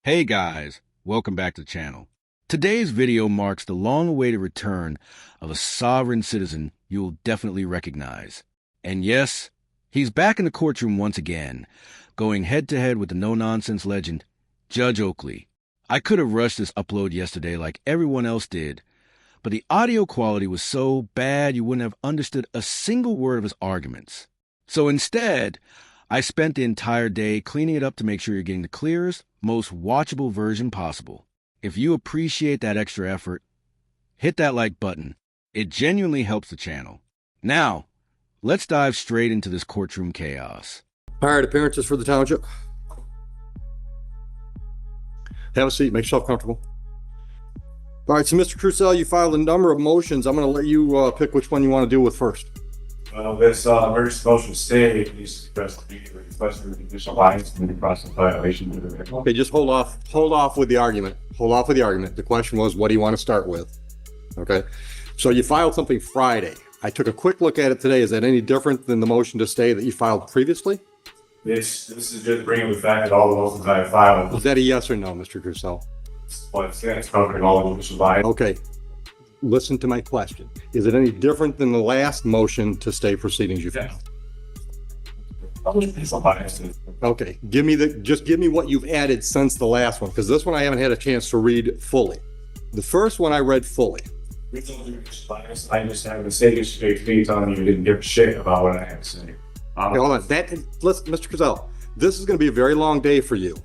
Hey guys, welcome back to the channel. Today's video marks the long-awaited return of a sovereign citizen you'll definitely recognize. And yes, he's back in the courtroom once again, going head-to-head with the no-nonsense legend, Judge Oakley. I could have rushed this upload yesterday like everyone else did, but the audio quality was so bad you wouldn't have understood a single word of his arguments. So instead, I spent the entire day cleaning it up to make sure you're getting the clearest, most watchable version possible. If you appreciate that extra effort, hit that like button. It genuinely helps the channel. Now, let's dive straight into this courtroom chaos. All right, appearances for the township. Have a seat, make yourself comfortable. All right, so Mr. Crucell, you filed a number of motions. I'm going to let you pick which one you want to deal with first. Well, this emergency motion stay needs to address the request for judicial bias and the process violation. Okay, just hold off with the argument. Hold off with the argument. The question was, what do you want to start with? Okay, so you filed something Friday. I took a quick look at it today. Is that any different than the motion to stay that you filed previously? This is just bringing the fact that all the motions I have filed. Is that a yes or no, Mr. Crucell? Well, it's covering all the judicial bias. Okay, listen to my question. Is it any different than the last motion to stay proceedings you filed? Judicial bias. Okay, give me what you've added since the last one, because this one I haven't had a chance to read fully. The first one I read fully. I just have a statement straight to you telling you didn't give a shit about what I had to say. Okay, hold on. Listen, Mr. Crucell, this is going to be a very long day for you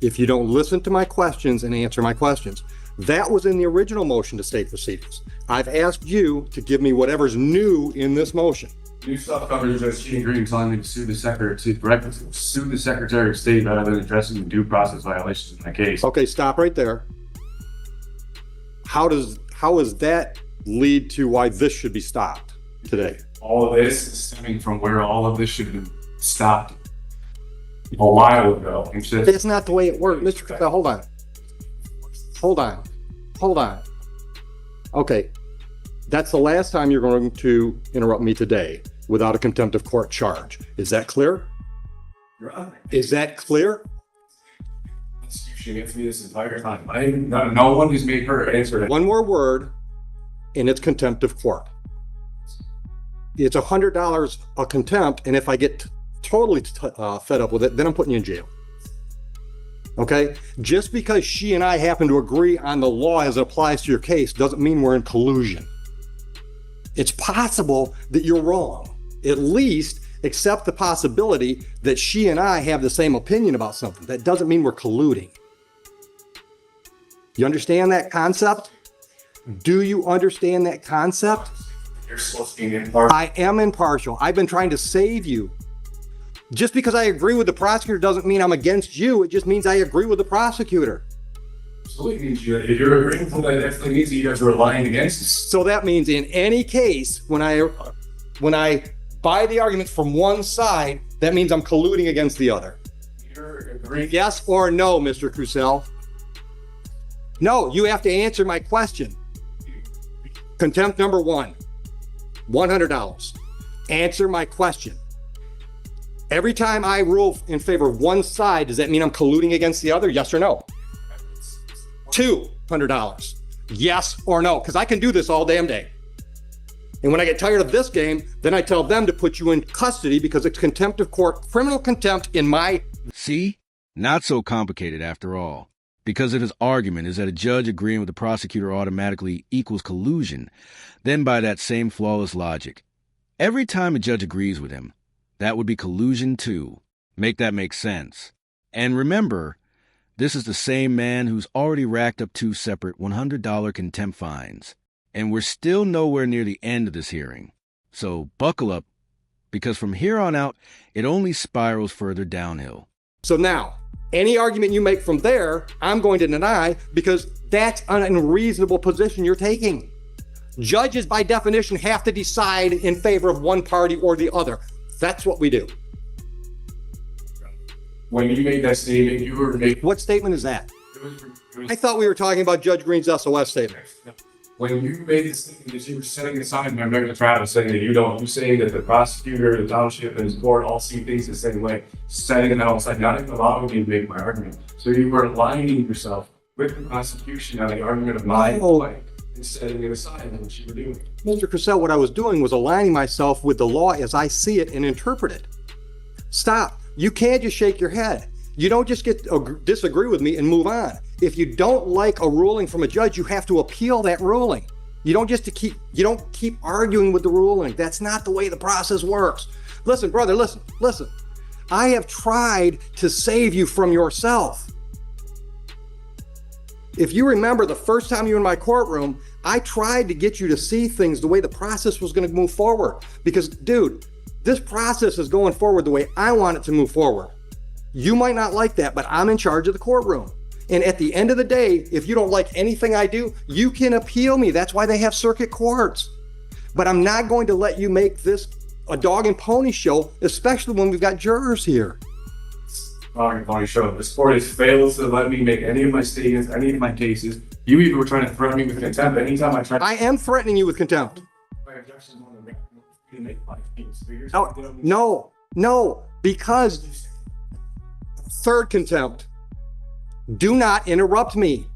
if you don't listen to my questions and answer my questions. That was in the original motion to stay proceedings. I've asked you to give me whatever's new in this motion. New stuff covers Judge Cheating Green telling me to sue the Secretary of State rather than addressing the due process violations in the case. Okay, stop right there. How does that lead to why this should be stopped today? All of this is stemming from where all of this should have been stopped a while ago. That's not the way it works. Mr. Crucell, hold on. Okay, that's the last time you're going to interrupt me today without a contempt of court charge. Is that clear? Is that clear? You should answer me this entire time. No one has made her answer it. One more word, and it's contempt of court. It's $100 a contempt, and if I get totally fed up with it, then I'm putting you in jail. Okay? Just because she and I happen to agree on the law as it applies to your case doesn't mean we're in collusion. It's possible that you're wrong. At least accept the possibility that she and I have the same opinion about something. That doesn't mean we're colluding. You understand that concept? Do you understand that concept? You're supposed to be impartial. I am impartial. I've been trying to save you. Just because I agree with the prosecutor doesn't mean I'm against you. It just means I agree with the prosecutor. So it means if you're agreeing with that, that means that you guys are lying against us. So that means in any case, when I buy the argument from one side, that means I'm colluding against the other. You're agreeing. Yes or no, Mr. Crucell? No, you have to answer my question. Contempt number one, $100. Answer my question. Every time I rule in favor of one side, does that mean I'm colluding against the other? Yes or no? $200. Yes or no? Because I can do this all damn day. And when I get tired of this game, then I tell them to put you in custody because it's contempt of court, criminal contempt in my... See? Not so complicated after all. Because if his argument is that a judge agreeing with the prosecutor automatically equals collusion, then by that same flawless logic, every time a judge agrees with him, that would be collusion too. Make that make sense. And remember, this is the same man who's already racked up 2 separate $100 contempt fines. And we're still nowhere near the end of this hearing. So buckle up, because from here on out, it only spirals further downhill. So now, any argument you make from there, I'm going to deny because that's an unreasonable position you're taking. Judges, by definition, have to decide in favor of one party or the other. That's what we do. When you made that statement, you were making... What statement is that? I thought we were talking about Judge Green's SOS statement. when you made this statement that you were setting aside my regular trial, saying that you saying that the prosecutor, the township, and his court all see things the same way, setting it outside, not even allowing me to make my argument. So you were aligning yourself with the prosecution on the argument of my point and setting it aside, and what you were doing. Mr. Cassell, what I was doing was aligning myself with the law as I see it and interpret it. Stop. You can't just shake your head. You don't just disagree with me and move on. If you don't like a ruling from a judge, you have to appeal that ruling. You don't keep arguing with the ruling. That's not the way the process works. Listen, brother, listen. I have tried to save you from yourself. If you remember the first time you were in my courtroom, I tried to get you to see things the way the process was going to move forward. Because, dude, this process is going forward the way I want it to move forward. You might not like that, but I'm in charge of the courtroom. And at the end of the day, if you don't like anything I do, you can appeal me. That's why they have circuit courts. But I'm not going to let you make this a dog and pony show, especially when we've got jurors here. Dog and pony show. This court has failed to let me make any of my statements, any of my cases. You even were trying to threaten me with contempt anytime I tried. I am threatening you with contempt. My objections on the make my case. No, because third contempt. Do not interrupt me.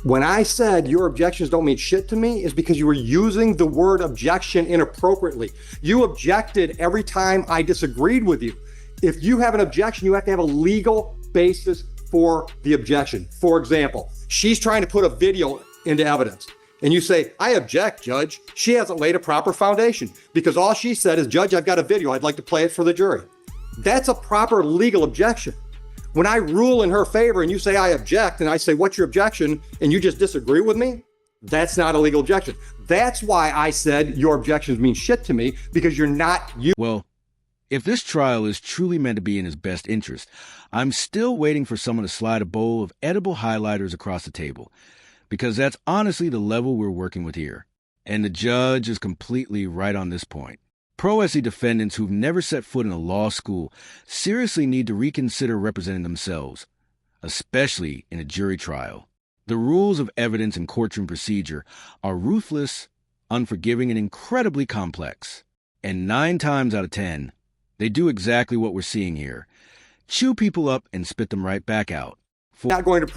When I said your objections don't mean shit to me, is because you were using the word objection inappropriately. You objected every time I disagreed with you. If you have an objection, you have to have a legal basis for the objection. For example, she's trying to put a video into evidence. And you say, I object, Judge. She hasn't laid a proper foundation because all she said is, Judge, I've got a video. I'd like to play it for the jury. That's a proper legal objection. When I rule in her favor and you say I object and I say, what's your objection? And you just disagree with me, that's not a legal objection. That's why I said your objections mean shit to me, because you're not you. Well, if this trial is truly meant to be in his best interest, I'm still waiting for someone to slide a bowl of edible highlighters across the table, because that's honestly the level we're working with here. And the judge is completely right on this point. Pro se defendants who've never set foot in a law school seriously need to reconsider representing themselves, especially in a jury trial. The rules of evidence and courtroom procedure are ruthless, unforgiving, and incredibly complex. And 9 times out of 10, they do exactly what we're seeing here. Chew people up and spit them right back out. Not going to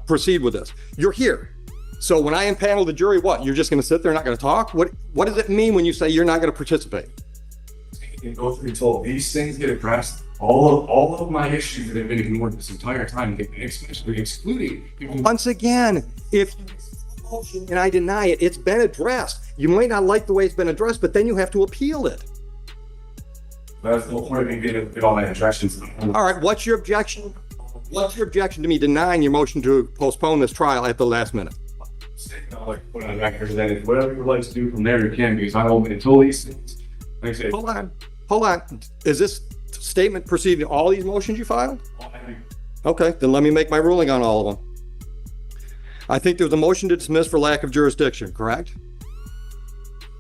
proceed with this. You're here. So when I impanel the jury, what? You're just going to sit there and not going to talk? What does it mean when you say you're not going to participate? And go through until these things get addressed. All of my issues that have been ignored this entire time, especially excluding people. Once again, if and I deny it, it's been addressed. You might not like the way it's been addressed, but then you have to appeal it. That's the whole point of me getting all my objections. All right, what's your objection? What's your objection to me denying your motion to postpone this trial at the last minute? I'll put on the record that whatever you would like to do from there, you can, because I'm open until these things. Like I say, Hold on. Is this statement preceding all these motions you filed? Okay, then let me make my ruling on all of them. I think there was a motion to dismiss for lack of jurisdiction, correct?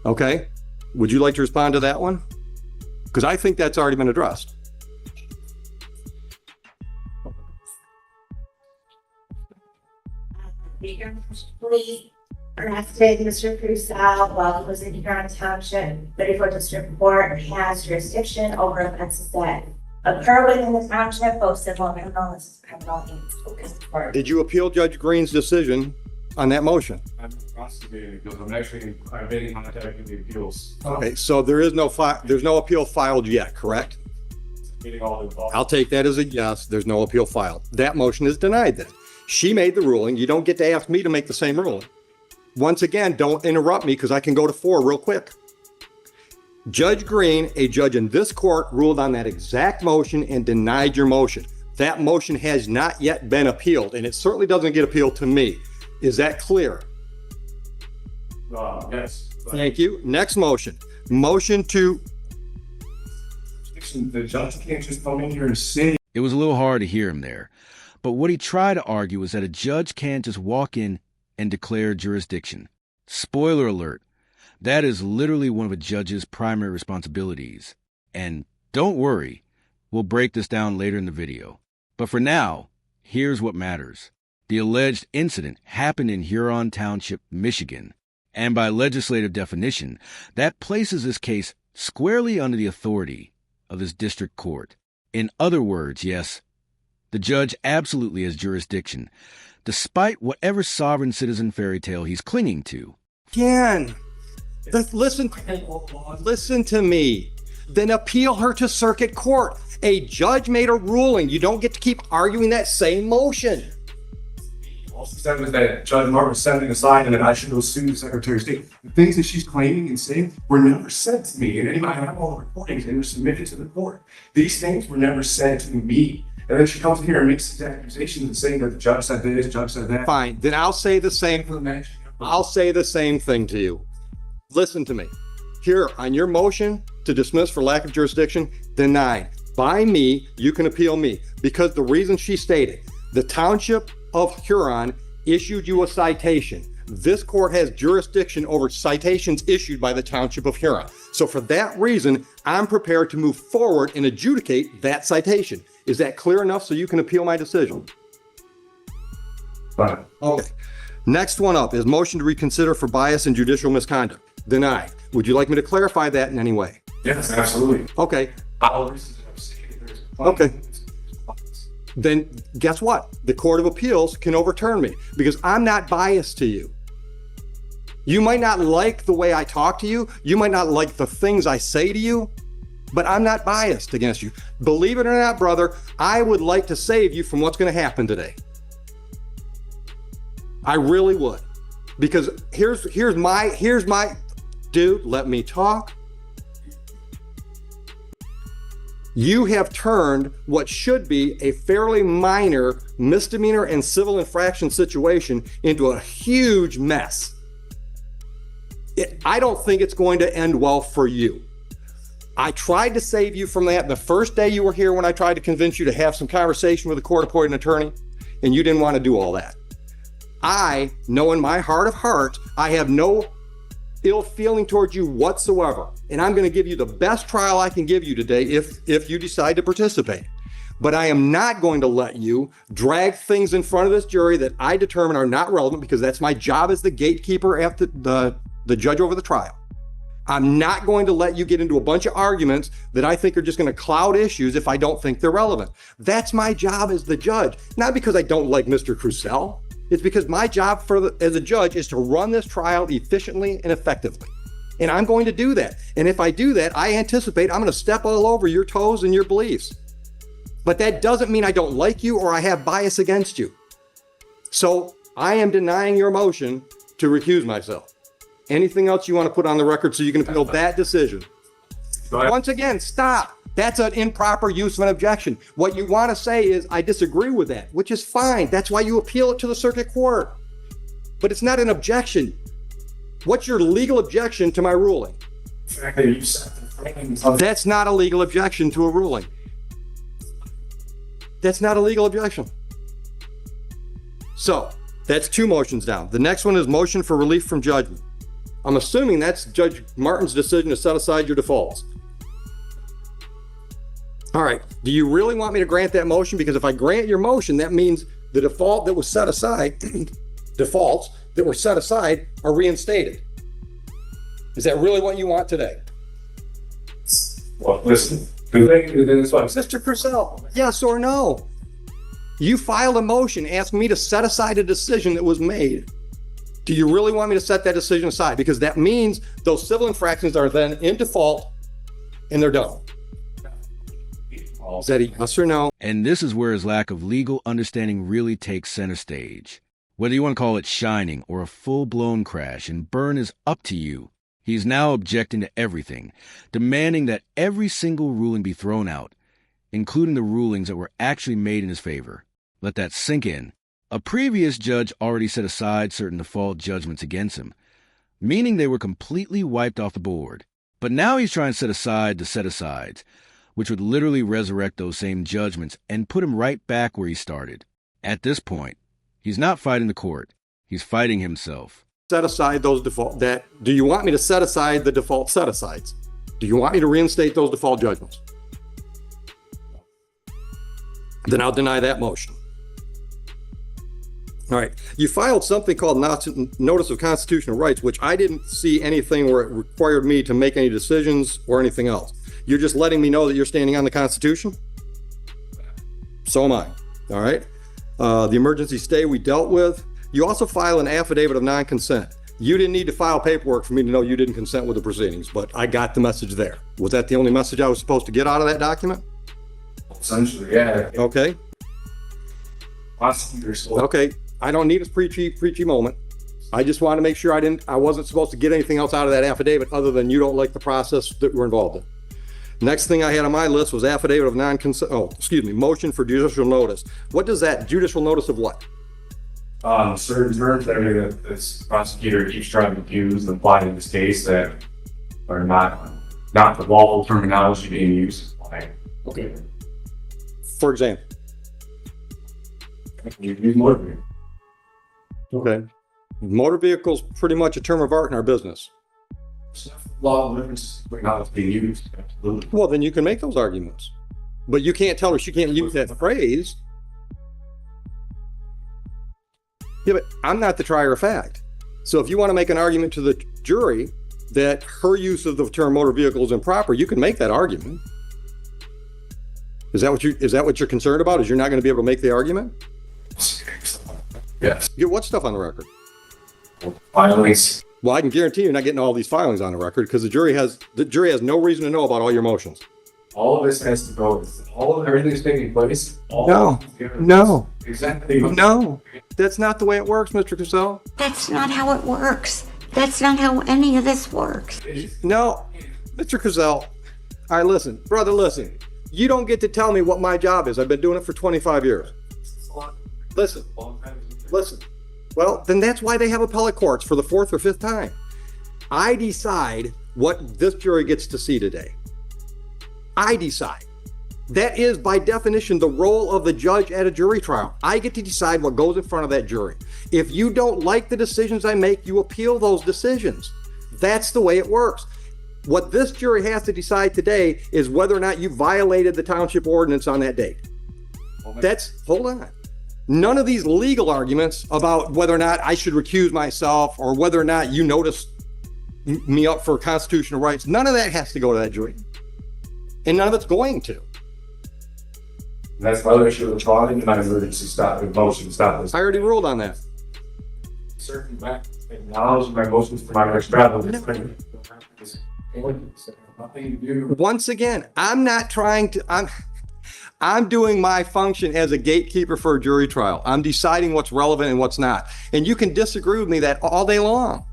Okay. Would you like to respond to that one? Because I think that's already been addressed. Please arrested Mr. Crusoe while he was in Huron Township. 34th District Court has jurisdiction over offenses that occur within the township, both civil and criminal. This is criminal and Did you appeal Judge Green's decision on that motion? I'm investigating because I've been in contact with the appeals. Okay, so there's no appeal filed yet, correct? I'll take that as a yes. There's no appeal filed. That motion is denied then. She made the ruling. You don't get to ask me to make the same ruling. Once again, don't interrupt me because I can go to 4 real quick. Judge Green, a judge in this court, ruled on that exact motion and denied your motion. That motion has not yet been appealed, and it certainly doesn't get appealed to me. Is that clear? Yes. Thank you. Next motion. Motion to... The judge can't just come in here and say. It was a little hard to hear him there, but what he tried to argue was that a judge can't just walk in and declare jurisdiction. Spoiler alert, that is literally one of a judge's primary responsibilities. And don't worry, we'll break this down later in the video. But for now, Here's what matters. The alleged incident happened in Huron Township, Michigan, and by legislative definition, that places this case squarely under the authority of this district court. In other words, yes, the judge absolutely has jurisdiction, despite whatever sovereign citizen fairy tale he's clinging to. Again, listen to me. Then appeal her to circuit court. A judge made a ruling. You don't get to keep arguing that same motion. Also said was that Judge Martin was setting aside and that I should go sue the Secretary of State. The things that she's claiming and saying were never said to me. And anybody have all the recordings and they're submitted to the court. These things were never said to me. And then she comes in here and makes these accusations and saying that the judge said this, the judge said that. Fine, then I'll say the same thing to you. Listen to me. Here, on your motion to dismiss for lack of jurisdiction, denied. By me, you can appeal me. Because the reason she stated, the Township of Huron issued you a citation. This court has jurisdiction over citations issued by the Township of Huron. So for that reason, I'm prepared to move forward and adjudicate that citation. Is that clear enough so you can appeal my decision? Fine. Okay. Next one up is motion to reconsider for bias and judicial misconduct. Denied. Would you like me to clarify that in any way? Yes, absolutely. Okay. Okay. Then guess what? The Court of Appeals can overturn me because I'm not biased to you. You might not like the way I talk to you. You might not like the things I say to you, but I'm not biased against you. Believe it or not, brother, I would like to save you from what's going to happen today. I really would. Because here's my dude, let me talk. You have turned what should be a fairly minor misdemeanor and civil infraction situation into a huge mess. I don't think it's going to end well for you. I tried to save you from that the first day you were here when I tried to convince you to have some conversation with a court-appointed attorney, and you didn't want to do all that. I know in my heart of hearts, I have no ill feeling towards you whatsoever. And I'm going to give you the best trial I can give you today if you decide to participate. But I am not going to let you drag things in front of this jury that I determine are not relevant because that's my job as the gatekeeper at the judge over the trial. I'm not going to let you get into a bunch of arguments that I think are just going to cloud issues if I don't think they're relevant. That's my job as the judge, not because I don't like Mr. Crucell. It's because my job as a judge is to run this trial efficiently and effectively. And I'm going to do that. And if I do that, I anticipate I'm going to step all over your toes and your beliefs. But that doesn't mean I don't like you or I have bias against you. So I am denying your motion to recuse myself. Anything else you want to put on the record so you can appeal that decision? Once again, stop. That's an improper use of an objection. What you want to say is, I disagree with that, which is fine. That's why you appeal it to the circuit court. But it's not an objection. What's your legal objection to my ruling? That's not a legal objection to a ruling. That's not a legal objection. So, that's two motions down. The next one is motion for relief from judgment. I'm assuming that's Judge Martin's decision to set aside your defaults. All right, do you really want me to grant that motion? Because if I grant your motion, that means the default that was set aside, defaults that were set aside are reinstated. Is that really what you want today? Well, listen, Mr. Crucell, yes or no? You filed a motion asking me to set aside a decision that was made. Do you really want me to set that decision aside? Because that means those civil infractions are then in default and they're done. Is that a yes or no? And this is where his lack of legal understanding really takes center stage. Whether you want to call it shining or a full-blown crash and burn is up to you. He's now objecting to everything, demanding that every single ruling be thrown out, including the rulings that were actually made in his favor. Let that sink in. A previous judge already set aside certain default judgments against him, meaning they were completely wiped off the board. But now he's trying to set aside the set-asides, which would literally resurrect those same judgments and put him right back where he started. At this point, he's not fighting the court. He's fighting himself. Set aside those do you want me to set aside the default set-asides? Do you want me to reinstate those default judgments? Then I'll deny that motion. All right. You filed something called Notice of Constitutional Rights, which I didn't see anything where it required me to make any decisions or anything else. You're just letting me know that you're standing on the Constitution? So am I. All right. The emergency stay we dealt with. You also file an affidavit of non-consent. You didn't need to file paperwork for me to know you didn't consent with the proceedings, but I got the message there. Was that the only message I was supposed to get out of that document? Essentially, yeah. Okay. Okay. I don't need a preachy moment. I just want to make sure I wasn't supposed to get anything else out of that affidavit other than you don't like the process that we're involved in. Next thing I had on my list was affidavit of non-consent, motion for judicial notice. What does that, judicial notice of what? Certain terms that this prosecutor keeps trying to use and apply in this case that are not the lawful terminology being used. Okay. For example? You use motor vehicle. Okay. Motor vehicle's pretty much a term of art in our business. Law differences not being used. Absolutely. Well, then you can make those arguments. But you can't tell her she can't use that phrase. Yeah, but I'm not the trier of fact. So if you want to make an argument to the jury that her use of the term motor vehicle is improper, you can make that argument. Is that what you're concerned about? Is you're not going to be able to make the argument? Yes. Get what stuff on the record? Filings. Well, I can guarantee you're not getting all these filings on the record because the jury has no reason to know about all your motions. All of this has to go. Everything's taking place. No. Exactly. No. That's not the way it works, Mr. Cassell. That's not how it works. That's not how any of this works. No, Mr. Cassell. All right, listen, brother, listen. You don't get to tell me what my job is. I've been doing it for 25 years. Listen. Well, then that's why they have appellate courts for the fourth or fifth time. I decide what this jury gets to see today. I decide. That is, by definition, the role of the judge at a jury trial. I get to decide what goes in front of that jury. If you don't like the decisions I make, you appeal those decisions. That's the way it works. What this jury has to decide today is whether or not you violated the township ordinance on that date. Hold on. None of these legal arguments about whether or not I should recuse myself or whether or not you notice me up for constitutional rights, none of that has to go to that jury. And none of it's going to. And that's my other issue with the trial and my emergency motion to stop this. I already ruled on that. Certain acknowledge my motions for my next travel. Once again, I'm not trying to, I'm doing my function as a gatekeeper for a jury trial. I'm deciding what's relevant and what's not. And you can disagree with me that all day long.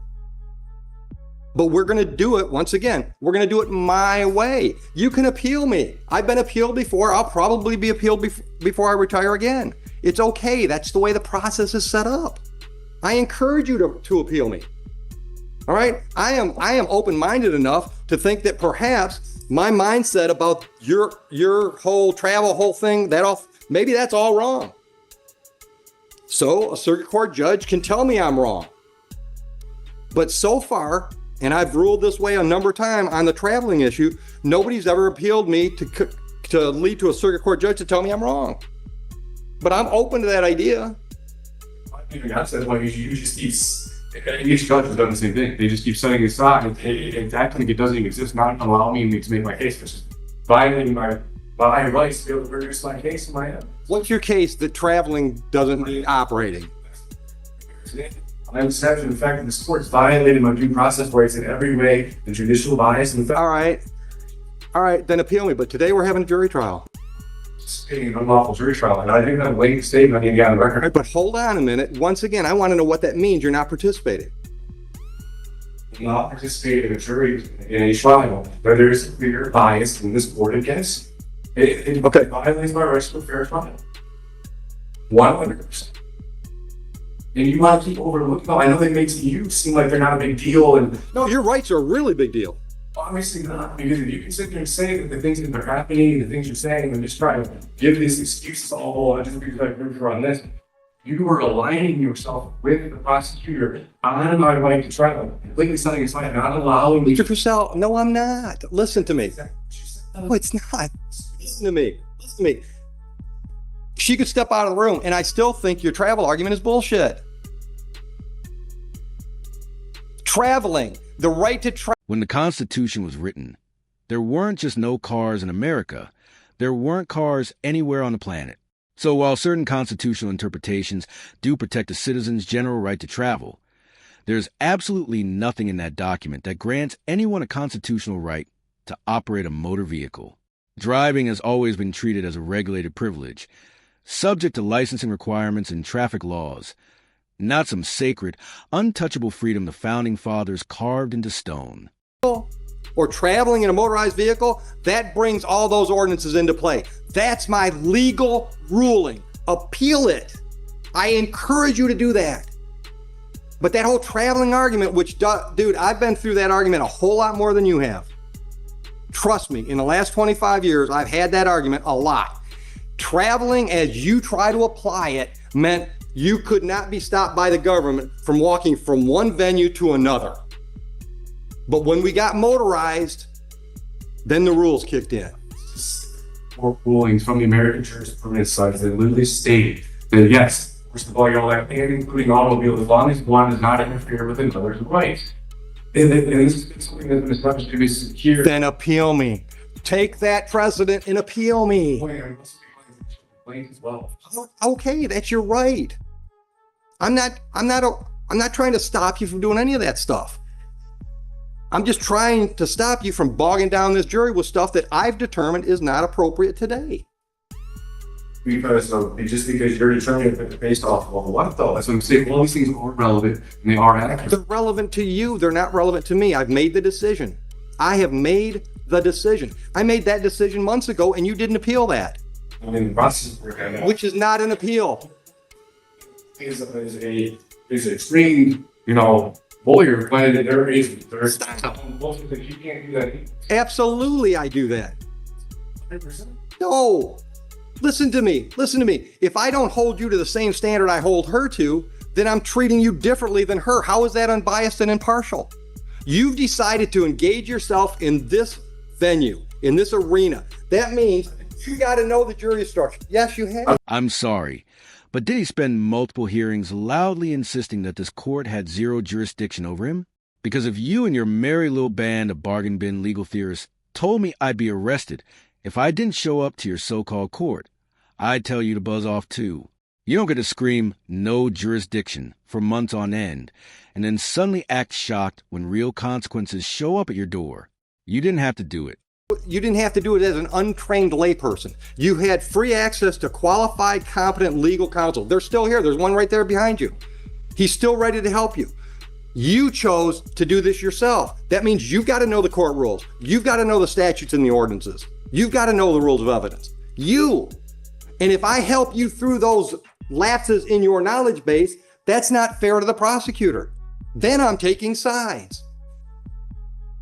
But we're going to do it, once again, we're going to do it my way. You can appeal me. I've been appealed before. I'll probably be appealed before I retire again. It's okay. That's the way the process is set up. I encourage you to appeal me. All right? I am open-minded enough to think that perhaps my mindset about your whole travel, whole thing, maybe that's all wrong. So a circuit court judge can tell me I'm wrong. But so far, and I've ruled this way a number of times on the traveling issue, nobody's ever appealed me to lead to a circuit court judge to tell me I'm wrong. But I'm open to that idea. I said, well, you just keep, each judge has done the same thing. They just keep setting aside and acting like it doesn't even exist, not allowing me to make my case, which is violating my rights to be able to produce my case in my head. What's your case that traveling doesn't mean operating? I'm accepting the fact that this court's violated my due process rights in every way, the judicial bias and the fact. All right, then appeal me. But today we're having a jury trial. Stating an unlawful jury trial, and I think that late statement I need to get on the record. Right, but hold on a minute. Once again, I want to know what that means. You're not participating. Not participate in a jury in a trial where there is clear bias in this court against. It violates my rights to a fair trial. 100%. And you want to keep overlooking. No, I know that makes you seem like they're not a big deal. And no, your rights are a really big deal. Obviously not, because you can sit there and say that the things that are happening, the things you're saying, and just try to give these excuses all just because I proved you on this. You are aligning yourself with the prosecutor on my right to trial, completely setting aside, not allowing me. Mr. Purcell, no, I'm not. Listen to me. No, it's not. Listen to me. She could step out of the room, and I still think your travel argument is bullshit. Traveling, the right to travel. When the Constitution was written, there weren't just no cars in America. There weren't cars anywhere on the planet. So while certain constitutional interpretations do protect a citizen's general right to travel, there's absolutely nothing in that document that grants anyone a constitutional right to operate a motor vehicle. Driving has always been treated as a regulated privilege, subject to licensing requirements and traffic laws, not some sacred, untouchable freedom the Founding Fathers carved into stone. Or traveling in a motorized vehicle, that brings all those ordinances into play. That's my legal ruling. Appeal it. I encourage you to do that. But that whole traveling argument, which, dude, I've been through that argument a whole lot more than you have. Trust me, in the last 25 years, I've had that argument a lot. Traveling as you try to apply it meant you could not be stopped by the government from walking from one venue to another. But when we got motorized, then the rules kicked in. Rulings from the American jurisprudence sites that literally stated that yes, first of all, you're allowed, and including automobiles, as long as one does not interfere with another's rights. And this is something that's been established to be secure. Then appeal me. Take that precedent and appeal me. As well. Okay, that's your right. I'm not trying to stop you from doing any of that stuff. I'm just trying to stop you from bogging down this jury with stuff that I've determined is not appropriate today. Because just because you're determining it based off of what though? That's what I'm saying. All these things are relevant and they are accurate. They're relevant to you. They're not relevant to me. I've made the decision. I have made the decision. I made that decision months ago and you didn't appeal that. I mean, the process which is not an appeal. Is an extreme, lawyer, but there's bullshit that you can't do that. Absolutely, I do that. 100%. No. Listen to me. If I don't hold you to the same standard I hold her to, then I'm treating you differently than her. How is that unbiased and impartial? You've decided to engage yourself in this venue, in this arena. That means you got to know the jury structure. Yes, you have. I'm sorry, but did he spend multiple hearings loudly insisting that this court had zero jurisdiction over him? Because if you and your merry little band of bargain bin legal theorists told me I'd be arrested if I didn't show up to your so-called court, I'd tell you to buzz off too. You don't get to scream no jurisdiction for months on end and then suddenly act shocked when real consequences show up at your door. You didn't have to do it. You didn't have to do it as an untrained layperson. You had free access to qualified, competent legal counsel. They're still here. There's one right there behind you. He's still ready to help you. You chose to do this yourself. That means you've got to know the court rules. You've got to know the statutes and the ordinances. You've got to know the rules of evidence. And if I help you through those lapses in your knowledge base, that's not fair to the prosecutor. Then I'm taking sides.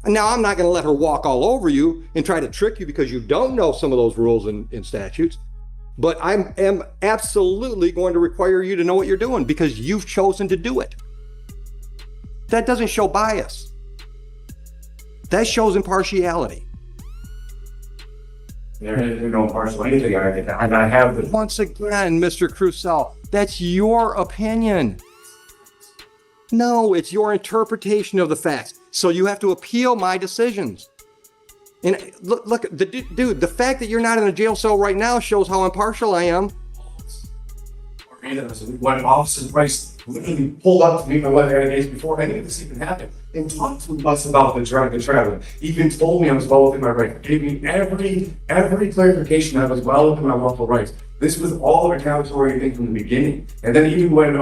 Now, I'm not going to let her walk all over you and try to trick you because you don't know some of those rules and statutes. But I am absolutely going to require you to know what you're doing because you've chosen to do it. That doesn't show bias. That shows impartiality. There is no partial anything. I have the. Once again, Mr. Crusoe, that's your opinion. No, it's your interpretation of the facts. So you have to appeal my decisions. And look, dude, the fact that you're not in a jail cell right now shows how impartial I am. When Officer Price literally pulled up to me my weather days before any of this even happened and talked to us about the traveling. Even told me I was well within my rights. Gave me every clarification that I was well within my lawful rights. This was all a retaliatory thing from the beginning. And then even when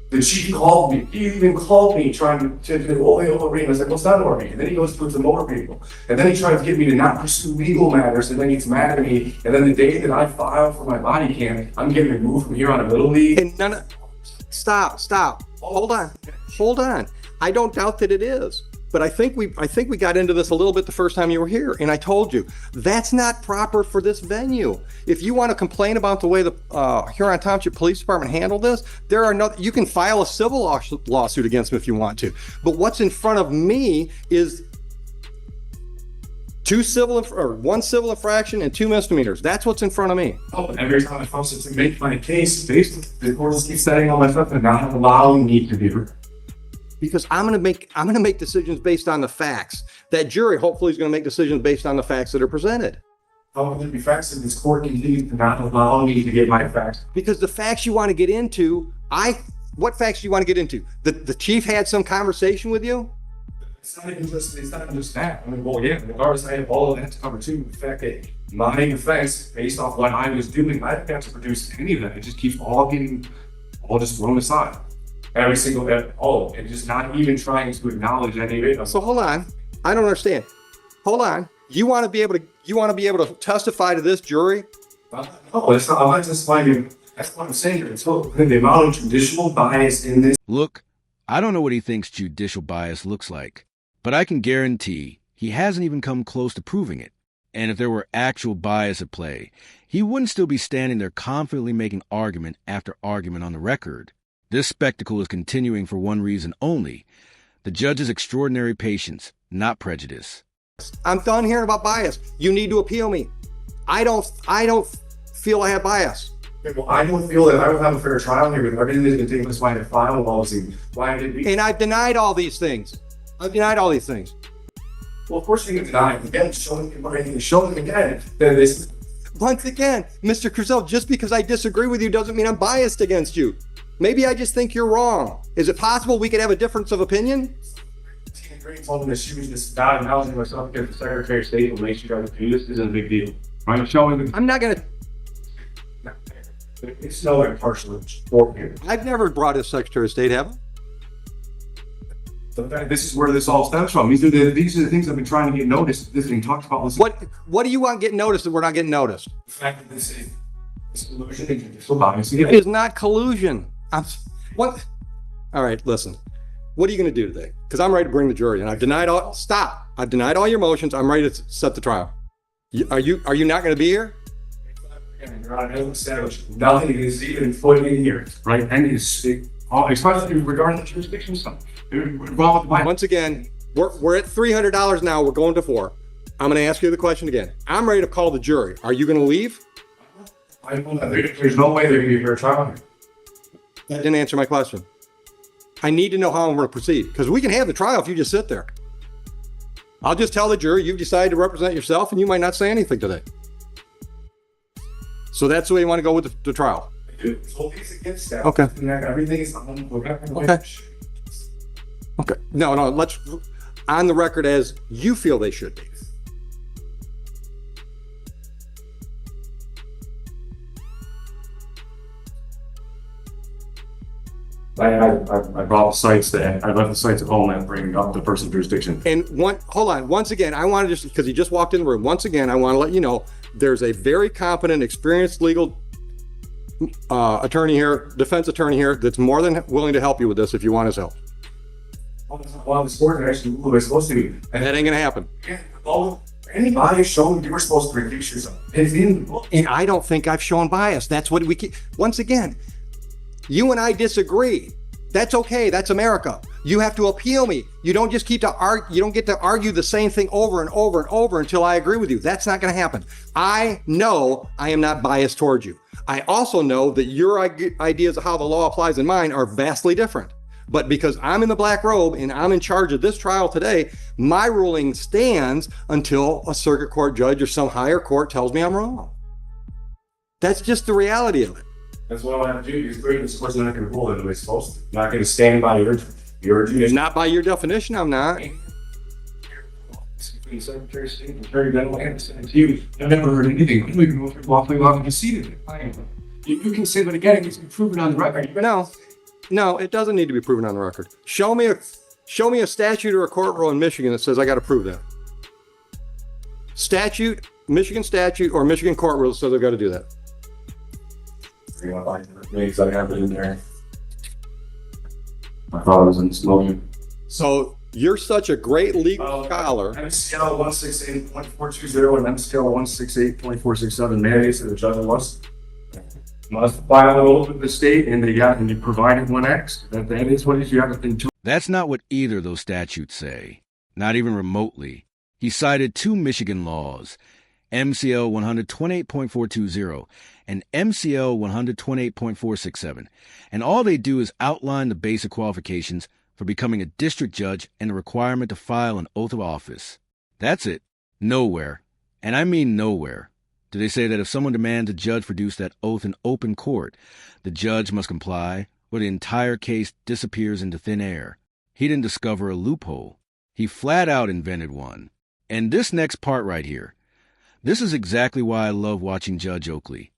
the chief called me. He even called me trying to arena. I was like, what's that arena? And then he goes to the motor vehicle. And then he tries to get me to not pursue legal matters. And then he gets mad at me. And then the day that I file for my body cam, I'm getting removed from here on a little league. And stop. Hold on. I don't doubt that it is. But I think we got into this a little bit the first time you were here, and I told you that's not proper for this venue. If you want to complain about the way the Huron Township Police Department handled this, you can file a civil lawsuit against them if you want to. But what's in front of me is One civil infraction and 2 misdemeanors. That's what's in front of me. Oh, every time I force it to make my case, the court just keeps setting all my stuff and not allowing me to be heard. Because I'm gonna make decisions based on the facts. That jury hopefully is gonna make decisions based on the facts that are presented. How can there be facts in this court continues to not allow me to get my facts? Because the facts you want to get into, what facts do you want to get into? The chief had some conversation with you? It's not even just that. I mean, well, yeah, regardless, I have all of that to cover too. The fact that my defense, based off what I was doing, I didn't have to produce any of that. It just keeps all just thrown aside. Every single, and just not even trying to acknowledge any of it. So hold on, I don't understand. Hold on, you want to be able to testify to this jury? No, it's not. I'm not testifying. That's what I'm saying. It's the amount of judicial bias in this. Look, I don't know what he thinks judicial bias looks like, but I can guarantee he hasn't even come close to proving it. And if there were actual bias at play, he wouldn't still be standing there confidently making argument after argument on the record. This spectacle is continuing for one reason only: the judge's extraordinary patience, not prejudice. I'm done hearing about bias. You need to appeal me. I don't feel I have bias. Well, I don't feel that I would have a fair trial here with everything that's been taking place by the final policy. Why did we? And I've denied all these things. Well, of course you can deny it. Again, show them again that this. Once again, Mr. Cruzel, just because I disagree with you doesn't mean I'm biased against you. Maybe I just think you're wrong. Is it possible we could have a difference of opinion? Told them that she was just not announcing myself because the Secretary of State will make sure that this isn't a big deal. I'm showing them. I'm not gonna. It's no impartial support here. I've never brought a Secretary of State, have I? This is where this all stems from. These are the things I've been trying to get noticed. This thing talks about. What do you want getting noticed that we're not getting noticed? The fact that this is collusion and judicial bias. It is not collusion. What? All right, listen. What are you going to do today? Because I'm ready to bring the jury, and I've denied all. Stop! I've denied all your motions. I'm ready to set the trial. Are you not going to be here? Your Honor, hasn't established nothing is even put in here, right? And especially regarding the jurisdiction stuff. Once again, we're at $300 now. We're going to 4. I'm going to ask you the question again. I'm ready to call the jury. Are you going to leave? There's no way they're going to be here trial. That didn't answer my question. I need to know how I'm going to proceed, because we can have the trial if you just sit there. I'll just tell the jury you've decided to represent yourself, and you might not say anything today. So that's the way you want to go with the trial. Okay. Everything is on. Okay. Okay. No. Let's on the record as you feel they should be. I brought sites that I left the sites at home and bringing up the person's jurisdiction. And hold on. Once again, I want to just, because he just walked in the room. Once again, I want to let you know there's a very competent, experienced legal attorney here, defense attorney here, that's more than willing to help you with this if you want his help. Well, the sport actually was supposed to be. And that ain't gonna happen. Yeah, well, anybody showing you were supposed to reduce yourself. It's in the book. And I don't think I've shown bias. That's what we keep. Once again, you and I disagree. That's okay. That's America. You have to appeal me. You don't just keep to argue. You don't get to argue the same thing over and over and over until I agree with you. That's not going to happen. I know I am not biased towards you. I also know that your ideas of how the law applies in mine are vastly different. But because I'm in the black robe and I'm in charge of this trial today, my ruling stands until a circuit court judge or some higher court tells me I'm wrong. That's just the reality of it. That's what I want to do. Because this person not going to rule it the way it's supposed to. Not going to stand by your judicial. Not by your definition, I'm not. Secretary of State and Attorney General and you. I've never heard anything. I don't even know if you're lawfully allowed to concede it. You can say that again. It's been proven on the record. No, it doesn't need to be proven on the record. Show me a statute or a court rule in Michigan that says I got to prove that. Statute, Michigan statute, or Michigan court rule says I've got to do that. Because I have it in there. My father was in smoking. So you're such a great legal scholar. MCL 168.420 and MCL 168.467 mandates that the judge must file with the state, and you provided 1X. That is what it is. You have to think. That's not what either of those statutes say, not even remotely. He cited two Michigan laws, MCL 128.420 and MCL 128.467, and all they do is outline the basic qualifications for becoming a district judge and the requirement to file an oath of office. That's it. Nowhere, and I mean nowhere, do they say that if someone demands a judge produce that oath in open court, the judge must comply, or the entire case disappears into thin air. He didn't discover a loophole. He flat out invented one. And this next part right here, this is exactly why I love watching Judge Oakley.